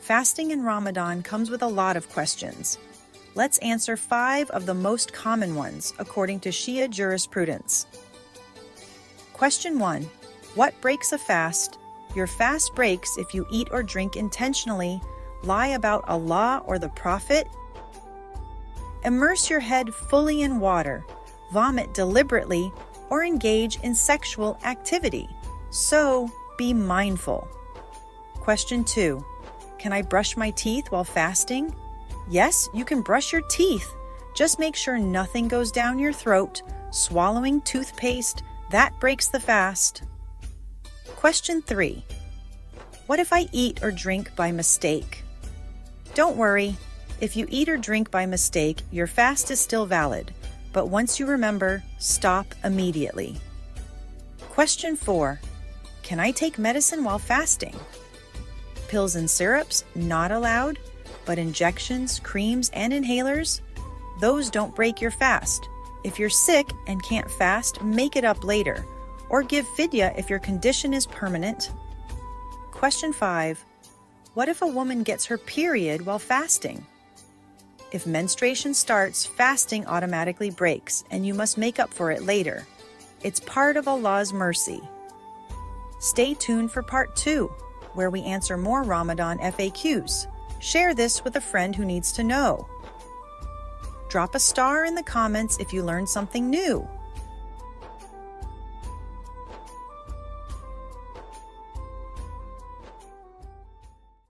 Fasting in Ramadan comes with a lot of questions. Let's answer 5 of the most common ones according to Shia jurisprudence. Question 1. What breaks a fast? Your fast breaks if you eat or drink intentionally, lie about Allah or the Prophet, immerse your head fully in water, vomit deliberately, or engage in sexual activity. So, be mindful. Question 2. Can I brush my teeth while fasting? Yes, you can brush your teeth. Just make sure nothing goes down your throat. Swallowing toothpaste, that breaks the fast. Question 3. What if I eat or drink by mistake? Don't worry. If you eat or drink by mistake, your fast is still valid. But once you remember, stop immediately. Question 4. Can I take medicine while fasting? Pills and syrups, not allowed, but injections, creams, and inhalers, those don't break your fast. If you're sick and can't fast, make it up later, or give fidya if your condition is permanent. Question 5. What if a woman gets her period while fasting? If menstruation starts, fasting automatically breaks, and you must make up for it later. It's part of Allah's mercy. Stay tuned for part 2, where we answer more Ramadan FAQs. Share this with a friend who needs to know. Drop a star in the comments if you learned something new.